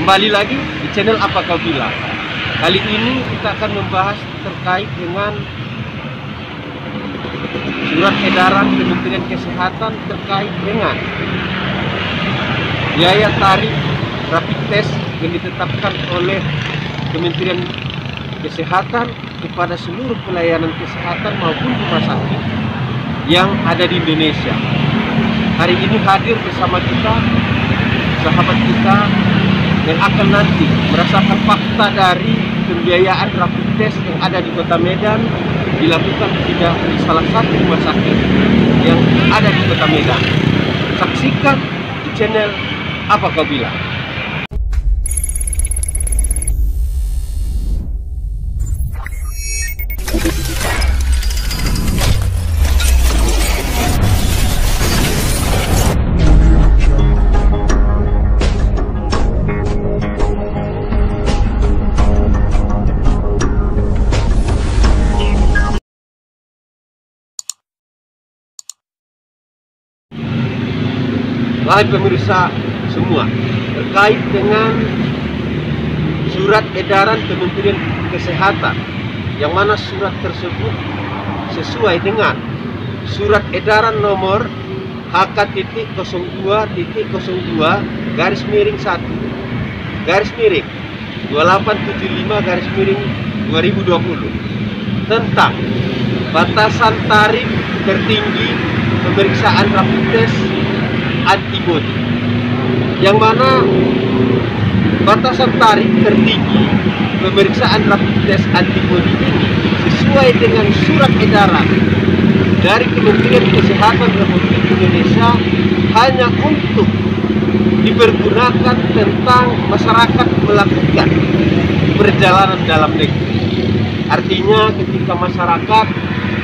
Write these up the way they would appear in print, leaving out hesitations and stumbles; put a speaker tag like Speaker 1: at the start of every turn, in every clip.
Speaker 1: Kembali lagi di channel Apa Kau Bilang. Kali ini kita akan membahas terkait dengan surat edaran Kementerian Kesehatan terkait dengan biaya tarif rapid test yang ditetapkan oleh Kementerian Kesehatan kepada seluruh pelayanan kesehatan maupun rumah sakit yang ada di Indonesia. Hari ini hadir bersama kita sahabat kita yang akan nanti merasakan fakta dari pembiayaan rapid test yang ada di Kota Medan dilakukan di salah satu rumah sakit yang ada di Kota Medan. Saksikan di channel Apa Kau Bilang. Wahai pemirsa semua, terkait dengan surat edaran Kementerian Kesehatan, yang mana surat tersebut sesuai dengan surat edaran nomor HK.02.02 1-2875-2020 tentang batasan tarif tertinggi pemeriksaan rapid test antibody, yang mana batasan tarif tertinggi pemeriksaan rapid test antibody ini sesuai dengan surat edaran dari Kementerian Kesehatan Republik Indonesia hanya untuk dipergunakan tentang masyarakat melakukan perjalanan dalam negeri. Artinya ketika masyarakat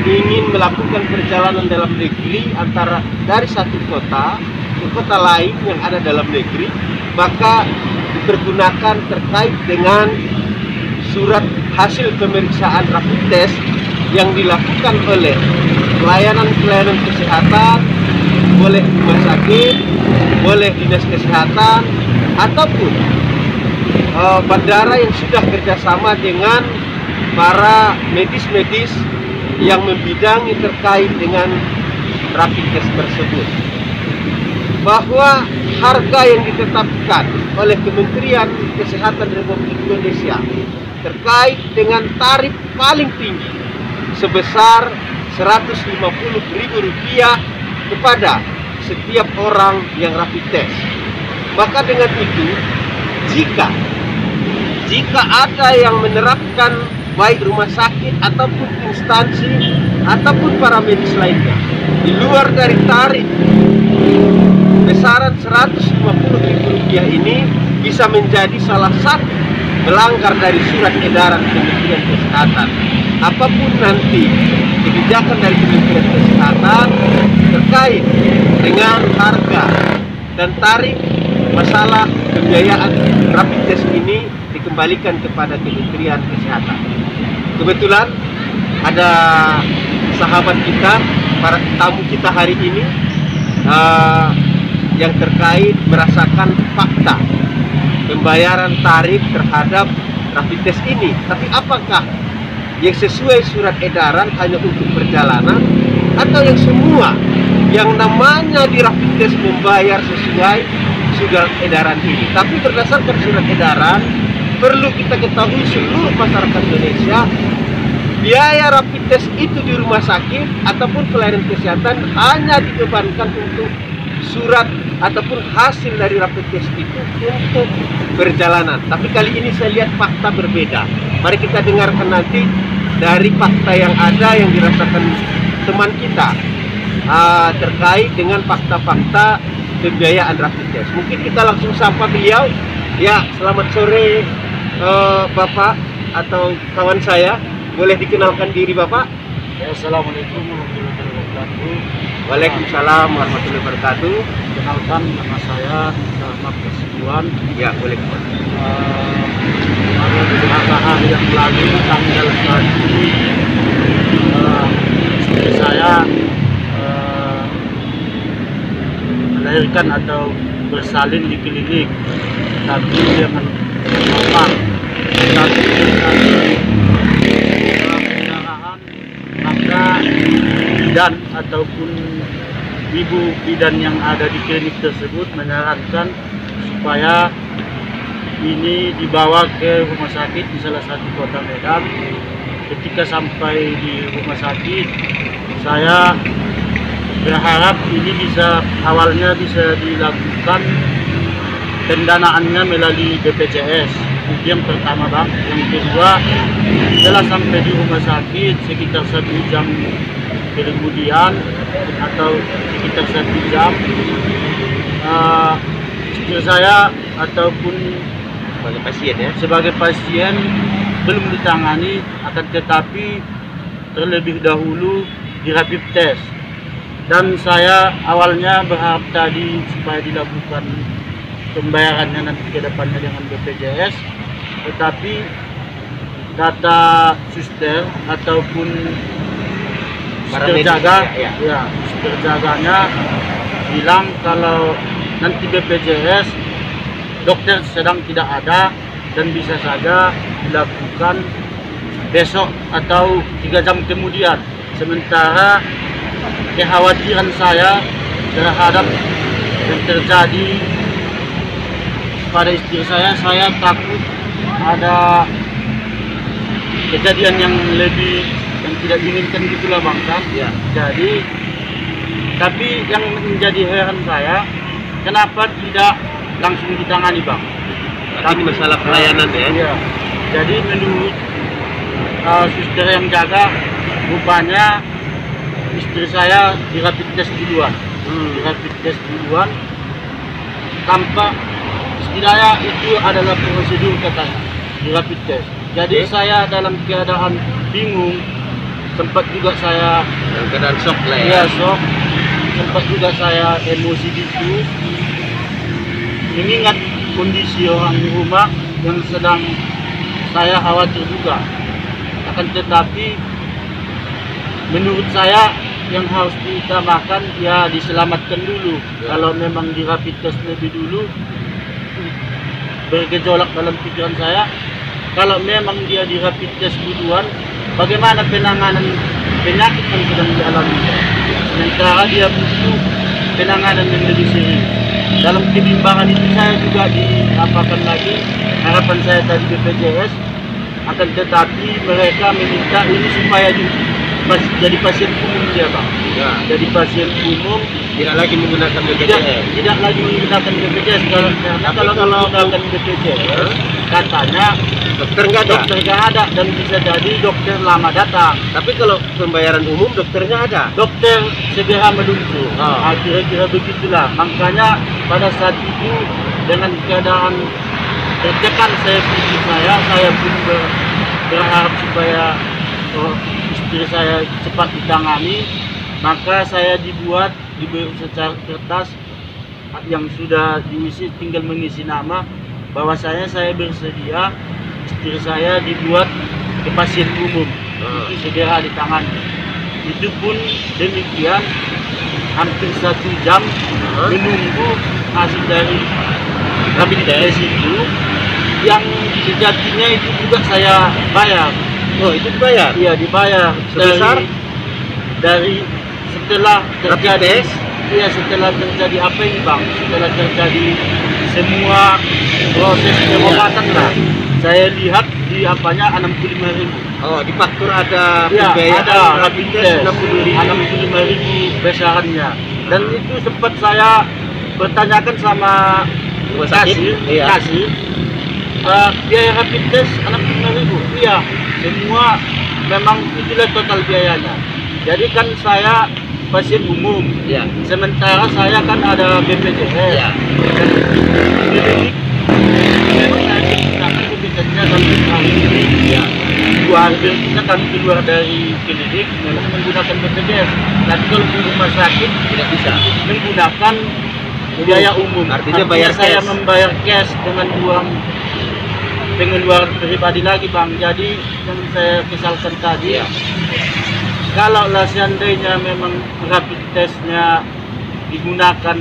Speaker 1: ingin melakukan perjalanan dalam negeri antara dari satu kota ke kota lain yang ada dalam negeri, maka dipergunakan terkait dengan surat hasil pemeriksaan rapid test yang dilakukan oleh pelayanan kesehatan, boleh rumah sakit, boleh dinas kesehatan, ataupun bandara yang sudah kerjasama dengan para medis-medis yang membidangi terkait dengan rapid test tersebut. Bahwa harga yang ditetapkan oleh Kementerian Kesehatan Republik Indonesia terkait dengan tarif paling tinggi sebesar Rp150.000 kepada setiap orang yang rapid test. Maka dengan itu, jika ada yang menerapkan baik rumah sakit ataupun instansi ataupun para medis lainnya di luar dari tarif besaran Rp150.000 ini, bisa menjadi salah satu melanggar dari surat edaran Kementerian Kesehatan. Apapun nanti kebijakan dari Kementerian Kesehatan terkait dengan harga dan tarif masalah pembiayaan rapid test ini dikembalikan kepada Kementerian Kesehatan. Kebetulan ada sahabat kita, para tamu kita hari ini yang terkait merasakan fakta pembayaran tarif terhadap rapid test ini. Tapi apakah yang sesuai surat edaran hanya untuk perjalanan, atau yang semua yang namanya di rapid test membayar sesuai surat edaran ini? Tapi berdasarkan surat edaran, perlu kita ketahui seluruh masyarakat Indonesia, biaya rapid test itu di rumah sakit ataupun pelayanan kesehatan hanya dibebankan untuk surat ataupun hasil dari rapid test itu untuk perjalanan. Tapi kali ini saya lihat fakta berbeda. Mari kita dengarkan nanti dari fakta yang ada yang dirasakan teman kita terkait dengan fakta-fakta pembiayaan rapid test. Mungkin kita langsung sapa beliau. Ya, selamat sore Bapak atau kawan saya. Boleh dikenalkan diri Bapak?
Speaker 2: Ya, Assalamualaikum warahmatullahi wabarakatuh.
Speaker 1: Waalaikumsalam warahmatullahi wabarakatuh.
Speaker 2: Kenalkan, nama saya Ahmad Kasibuan.
Speaker 1: Ya, boleh.
Speaker 2: Ada beberapa yang lalu tanggal 1 istri saya melahirkan atau bersalin di klinik. tapi dengan aman. Tapi pendarahan, maka bidan ataupun ibu bidan yang ada di klinik tersebut menyarankan supaya ini dibawa ke rumah sakit di salah satu kota Medan. Ketika sampai di rumah sakit, saya berharap ini awalnya bisa dilakukan pendanaannya melalui BPJS. Itu yang pertama, Bang. Yang kedua, setelah sampai di rumah sakit sekitar 1 jam kemudian atau sekitar 1 jam, istri saya ataupun sebagai pasien belum ditangani, akan tetapi terlebih dahulu di rapid test. Dan saya awalnya berharap tadi supaya dilakukan pembayarannya nanti ke depannya dengan BPJS, tetapi data suster ataupun suster jaga, suster jaganya bilang kalau nanti BPJS dokter sedang tidak ada dan bisa saja dilakukan besok atau 3 jam kemudian. Sementara kekhawatiran saya terhadap yang terjadi pada istri saya takut ada kejadian yang tidak diinginkan gitulah, Bang, kan? Ya. Jadi, tapi yang menjadi heran saya, kenapa tidak langsung ditangani, Bang?
Speaker 1: Ini masalah pelayanan ya?
Speaker 2: Iya. Jadi menurut suster yang jaga, rupanya istri saya di rapid test duluan. Di rapid test duluan, tanpa setidaknya itu adalah prosedur katanya di rapid test. Jadi saya dalam keadaan bingung, sempat juga saya
Speaker 1: dalam keadaan shock lah ya?
Speaker 2: Iya, shock. Sempat juga saya emosi gitu, mengingat kondisi orang di rumah yang sedang saya khawatir juga. Akan tetapi menurut saya yang harus diutamakan ya diselamatkan dulu. Kalau memang di rapid test lebih dulu, bergejolak dalam pikiran saya, kalau memang dia di rapid test duluan, bagaimana penanganan penyakit yang sedang dialami? Sementara dia butuh penanganan yang lebih serius. Dalam kebimbangan itu saya juga diapakan lagi, harapan saya tadi BPJS, akan tetapi mereka meminta ini supaya jadi pasien umum dia, Bang. Ya. Jadi pasien umum
Speaker 1: tidak lagi menggunakan BPJS.
Speaker 2: Tidak lagi menggunakan BPJS karena kalau menggunakan BPJS katanya
Speaker 1: dokter nggak
Speaker 2: ada dan bisa jadi dokter lama datang.
Speaker 1: Tapi kalau pembayaran umum dokternya ada.
Speaker 2: Dokter segera menunggu. Kira-kira begitulah. Makanya pada saat itu dengan keadaan tertekan saya pun berharap supaya istri saya cepat ditangani. Maka saya diberi secara kertas yang sudah diisi, tinggal mengisi nama bahwasanya saya bersedia istri saya dibuat ke pasien umum, itu segera ditangani. Itu pun demikian hampir 1 jam menunggu hasil dari rapid test itu, yang sejatinya itu juga saya bayar.
Speaker 1: Oh, itu dibayar?
Speaker 2: Iya, dibayar.
Speaker 1: Sebesar?
Speaker 2: Dari setelah terjadi,
Speaker 1: iya,
Speaker 2: setelah terjadi apa ini, Bang? Setelah terjadi semua proses pengobatan lah. Saya lihat di apanya 65.000.
Speaker 1: Oh, di faktur ada
Speaker 2: ya,
Speaker 1: pembayaran
Speaker 2: ada
Speaker 1: rapid test
Speaker 2: 65.000 besarannya. Dan itu sempat saya bertanyakan sama kasir, biaya rapid test 65.000. Iya, semua memang itulah total biayanya. Jadi kan saya pasien umum,
Speaker 1: ya.
Speaker 2: Sementara saya kan ada BPJS.
Speaker 1: Ya.
Speaker 2: Dan klinik memang saya gunakan BPJS-nya sampai hari ini. Ya. 2 hari kita kan keluar dari klinik memang menggunakan BPJS. Tapi kalau di rumah sakit tidak bisa menggunakan biaya umum.
Speaker 1: Artinya bayar
Speaker 2: saya
Speaker 1: cash.
Speaker 2: membayar cash dengan uang pengeluaran pribadi lagi, Bang. Jadi yang saya kesalkan tadi, ya. Kalau seandainya memang rapid testnya digunakan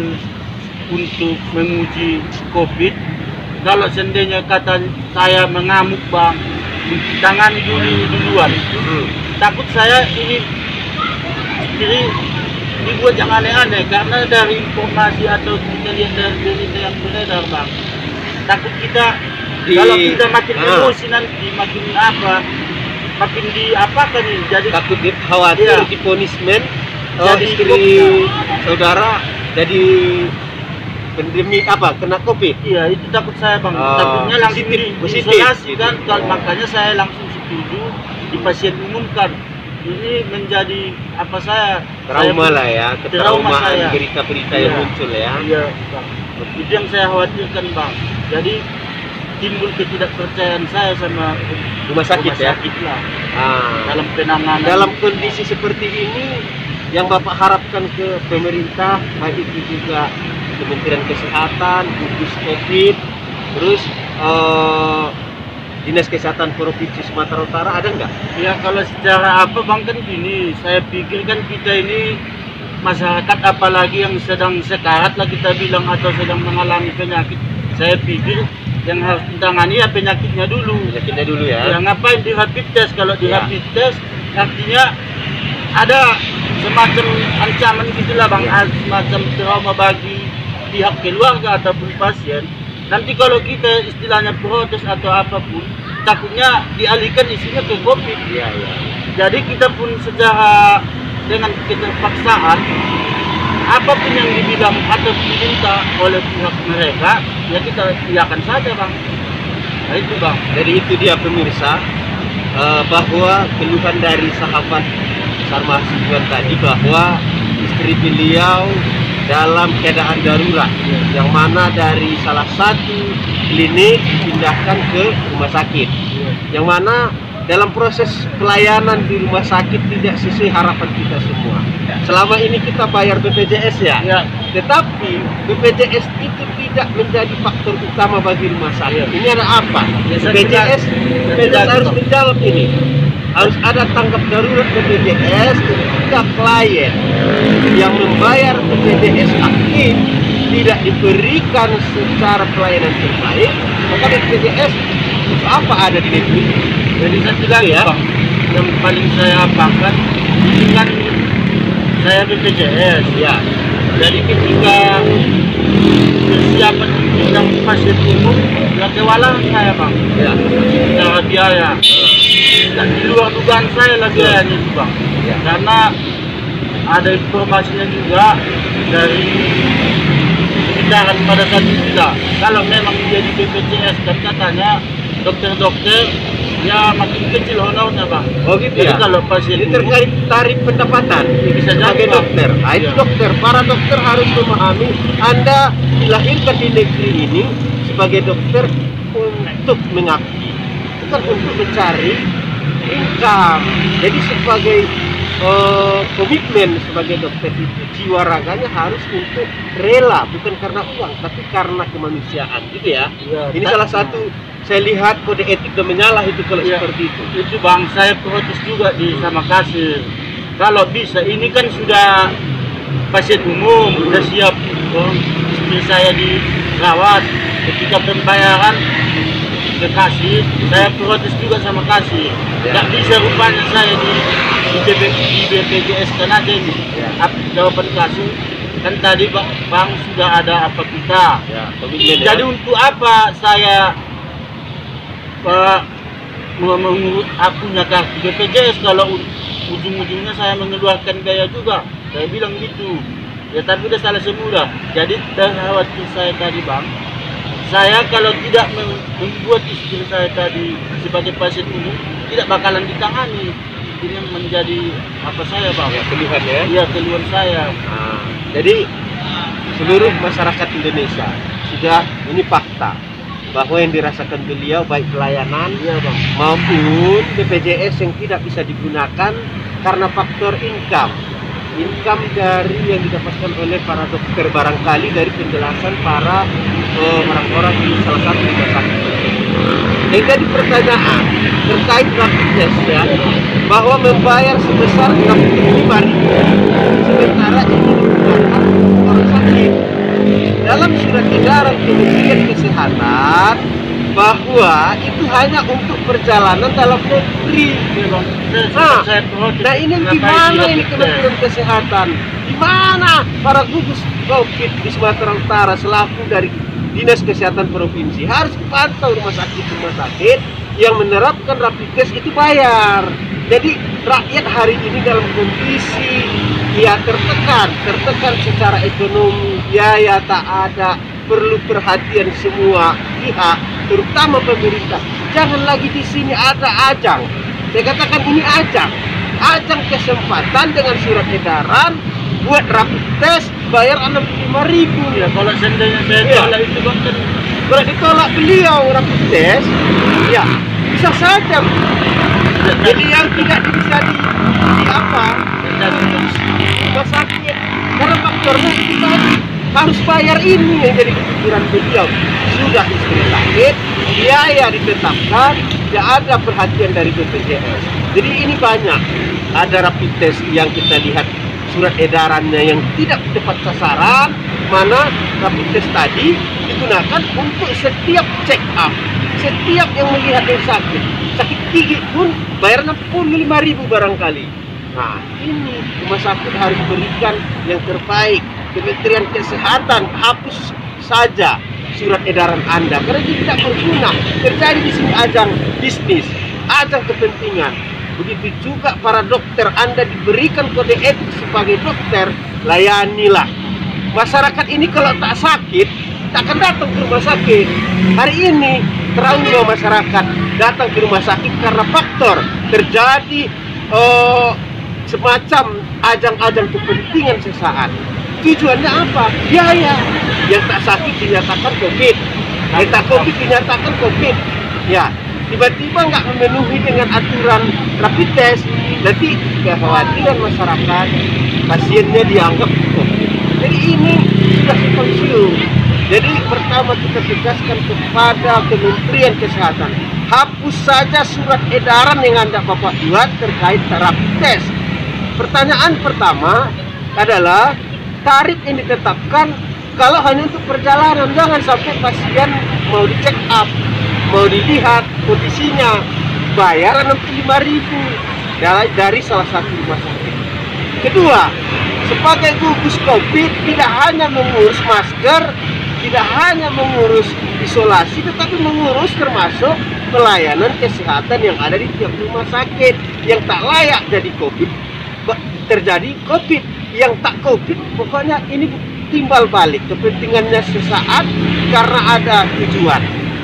Speaker 2: untuk menguji COVID, kalau seandainya kata saya mengamuk bang, tangani duluan. Takut saya ini jadi dibuat yang aneh-aneh karena dari informasi atau kita lihat dari berita yang beredar bang. Takut kita kalau kita makin emosi nanti makin apa, makin diapakan ini. Jadi
Speaker 1: takut khawatir di punishment. Jadi istri saudara jadi pandemi apa kena COVID.
Speaker 2: Iya itu takut saya bang. Takutnya langsung diisolasi kan. Makanya saya langsung setuju di pasien umum kan. Ini menjadi apa
Speaker 1: trauma lah ya, ketraumaan
Speaker 2: saya.
Speaker 1: Berita-berita yang muncul ya.
Speaker 2: Iya bang. Itu yang saya khawatirkan bang. Jadi timbul ketidakpercayaan saya sama
Speaker 1: rumah sakit ya.
Speaker 2: Lah. Dalam penanganan.
Speaker 1: Dalam kondisi seperti ini, yang Bapak harapkan ke pemerintah, baik itu juga Kementerian Kesehatan, gugus COVID, terus Dinas Kesehatan Provinsi Sumatera Utara, ada nggak?
Speaker 2: Ya kalau secara apa bang kan gini, saya pikir kan kita ini masyarakat apalagi yang sedang sekarat lah kita bilang atau sedang mengalami penyakit, saya pikir yang harus ditangani ya penyakitnya dulu.
Speaker 1: Penyakitnya dulu ya.
Speaker 2: Ya ngapain di rapid test? Kalau di rapid test artinya ada semacam ancaman gitulah bang, semacam trauma bagi pihak keluarga ataupun pasien. Nanti kalau kita istilahnya protes atau apapun, takutnya dialihkan isinya ke COVID.
Speaker 1: Iya.
Speaker 2: Jadi kita pun secara dengan keterpaksaan, apapun yang dibilang atau diminta oleh pihak mereka, ya kita iakan saja bang. Nah itu bang.
Speaker 1: Jadi itu dia pemirsa, bahwa keluhan dari sahabat Sarma Hasibuan tadi bahwa istri beliau dalam keadaan darurat, yang mana dari salah satu klinik dipindahkan ke rumah sakit, yang mana dalam proses pelayanan di rumah sakit tidak sesuai harapan kita semua. Selama ini kita bayar BPJS ya. Tetapi BPJS itu tidak menjadi faktor utama bagi rumah sakit. Ini ada apa? BPJS harus menjawab ini. Harus ada tanggap darurat BPJS ketika klien yang membayar BPJS aktif tidak diberikan secara pelayanan terbaik, maka BPJS itu apa ada di negeri.
Speaker 2: Jadi satu lagi ya, yang paling saya apakan ini kan saya BPJS ya. Jadi ketika persiapan yang pasien umum ya kewalahan saya bang, ya secara biaya. Dan di luar dugaan saya lah biayanya itu bang, karena ada informasinya juga dari sekitaran pada saat itu kalau memang dia di BPJS kan katanya dokter-dokter ya makin kecil honornya bang.
Speaker 1: Oh gitu.
Speaker 2: Jadi
Speaker 1: ya.
Speaker 2: Kalau pasien
Speaker 1: ini terkait tarif pendapatan
Speaker 2: bisa
Speaker 1: sebagai
Speaker 2: jadi,
Speaker 1: dokter. Itu dokter, para dokter harus memahami Anda dilahirkan di negeri ini sebagai dokter untuk mengabdi, bukan untuk mencari income. Jadi sebagai komitmen sebagai dokter itu jiwa raganya harus untuk rela, bukan karena uang tapi karena kemanusiaan gitu ya. Ini salah satu saya lihat kode etik dan menyalah itu kalau seperti itu.
Speaker 2: Itu bang, saya protes juga di sama kasir. Kalau bisa ini kan sudah pasien umum, sudah siap istri saya dirawat, ketika pembayaran ke kasir, saya protes juga sama kasir. Nggak bisa rupanya saya di BPJS kan aja ini. Jawaban kasir kan tadi bang sudah ada apa kita. Jadi untuk apa saya mengurus akunnya kartu BPJS kalau ujung-ujungnya saya mengeluarkan biaya juga. Saya bilang gitu. Ya tapi udah salah semula. Jadi dari khawatir saya tadi bang, saya kalau tidak membuat istri saya tadi sebagai pasien umum tidak bakalan ditangani. Ini yang menjadi apa saya bang?
Speaker 1: Ya, keluhan ya?
Speaker 2: Iya keluhan saya.
Speaker 1: Jadi seluruh masyarakat Indonesia sudah ini fakta bahwa yang dirasakan beliau baik pelayanan maupun BPJS yang tidak bisa digunakan karena faktor income dari yang didapatkan oleh para dokter, barangkali dari penjelasan para orang-orang di salah satu rumah sakit. Yang jadi pertanyaan terkait rapid test ya, bahwa membayar sebesar 65.000 sementara ini digunakan orang sakit. Dalam surat edaran Kementerian Kesehatan kedua itu hanya untuk perjalanan dalam negeri. Nah ini gimana ini Kementerian Kesehatan? Di mana para gugus COVID di Sumatera Utara selaku dari Dinas Kesehatan Provinsi harus pantau rumah sakit yang menerapkan rapid test itu bayar. Jadi rakyat hari ini dalam kondisi ya tertekan secara ekonomi, biaya tak ada, perlu perhatian semua pihak, terutama pemerintah. Jangan lagi di sini ada ajang. Saya katakan ini ajang kesempatan dengan surat edaran buat rapid test bayar 65.000.
Speaker 2: Ya, kalau seandainya saya tolak itu kan
Speaker 1: kalau ditolak beliau rapid test, ya bisa saja. Jadi yang tidak bisa di apa? Rumah sakit. Karena faktornya itu tadi harus bayar ini yang jadi kepikiran beliau. Sudah istri sakit, biaya ditetapkan, tidak ada perhatian dari BPJS. Jadi ini banyak. Ada rapid test yang kita lihat surat edarannya yang tidak tepat sasaran, mana rapid test tadi digunakan untuk setiap check up, setiap yang melihat yang sakit gigi pun bayar 65.000 barangkali. Nah ini rumah sakit harus berikan yang terbaik. Kementerian Kesehatan hapus saja surat edaran Anda karena itu tidak berguna. Terjadi di sini ajang bisnis, ajang kepentingan. Begitu juga para dokter, Anda diberikan kode etik sebagai dokter, layanilah. Masyarakat ini kalau tak sakit, tak akan datang ke rumah sakit. Hari ini trauma masyarakat datang ke rumah sakit karena faktor terjadi semacam ajang-ajang kepentingan sesaat. Tujuannya apa? Biaya. Yang tak sakit dinyatakan COVID, yang tak COVID dinyatakan COVID. Ya, tiba-tiba nggak memenuhi dengan aturan rapid test, nanti kekhawatiran masyarakat pasiennya dianggap COVID. Jadi ini sudah simpang siur. Jadi pertama kita tegaskan kepada Kementerian Kesehatan, hapus saja surat edaran yang Anda Bapak buat terkait rapid test. Pertanyaan pertama adalah tarif yang ditetapkan kalau hanya untuk perjalanan, jangan sampai pasien mau di check up, mau dilihat kondisinya, bayar 65.000 dari salah satu rumah sakit. Kedua, sebagai gugus COVID tidak hanya mengurus masker, tidak hanya mengurus isolasi, tetapi mengurus termasuk pelayanan kesehatan yang ada di tiap rumah sakit. Yang tak layak jadi COVID, terjadi COVID. Yang tak COVID, pokoknya ini timbal balik. Kepentingannya sesaat karena ada tujuan.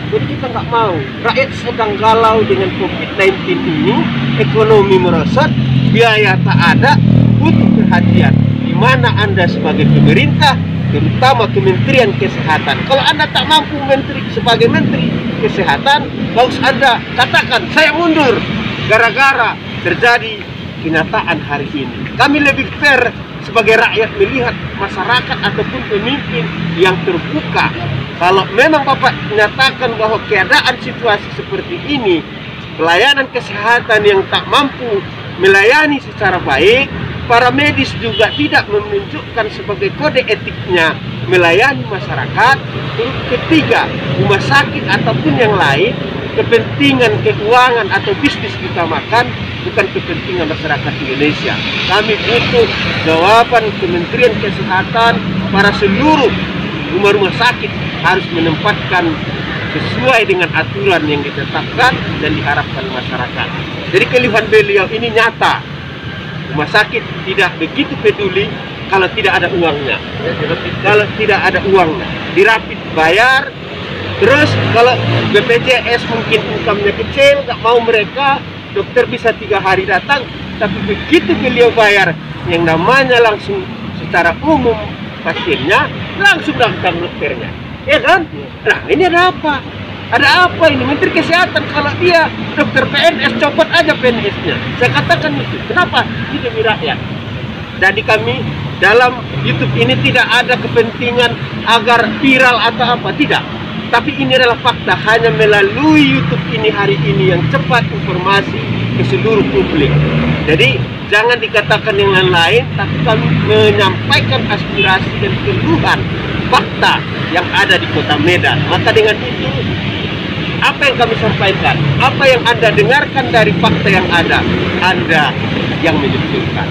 Speaker 1: Jadi kita nggak mau. Rakyat sedang galau dengan COVID-19 ini, ekonomi merosot, biaya tak ada, butuh perhatian. Di mana Anda sebagai pemerintah, terutama Kementerian Kesehatan. Kalau Anda tak mampu sebagai Menteri Kesehatan, bagus Anda katakan saya mundur gara-gara terjadi kenyataan hari ini. Kami lebih fair sebagai rakyat melihat masyarakat ataupun pemimpin yang terbuka. Kalau memang Bapak menyatakan bahwa keadaan situasi seperti ini, pelayanan kesehatan yang tak mampu melayani secara baik, para medis juga tidak menunjukkan sebagai kode etiknya melayani masyarakat. Terus ketiga, rumah sakit ataupun yang lain, kepentingan keuangan atau bisnis utamakan, bukan kepentingan masyarakat Indonesia. Kami butuh jawaban Kementerian Kesehatan, para seluruh rumah-rumah sakit harus menempatkan sesuai dengan aturan yang ditetapkan dan diharapkan masyarakat. Jadi keluhan beliau ini nyata. Rumah sakit tidak begitu peduli kalau tidak ada uangnya. Kalau tidak ada uangnya, dirapid bayar. Terus kalau BPJS mungkin income-nya kecil, nggak mau mereka, dokter bisa 3 hari datang. Tapi begitu beliau bayar yang namanya langsung secara umum pasiennya, langsung datang dokternya, ya kan? Nah ini ada apa? Ada apa ini? Menteri Kesehatan kalau dia dokter PNS, copot aja PNS-nya. Saya katakan itu. Kenapa? Ini demi rakyat. Jadi kami dalam YouTube ini tidak ada kepentingan agar viral atau apa, tidak. Tapi ini adalah fakta, hanya melalui YouTube ini hari ini yang cepat informasi ke seluruh publik. Jadi jangan dikatakan yang lain, tapi kami menyampaikan aspirasi dan keluhan fakta yang ada di Kota Medan. Maka dengan itu apa yang kami sampaikan, apa yang Anda dengarkan dari fakta yang ada, Anda yang menentukan.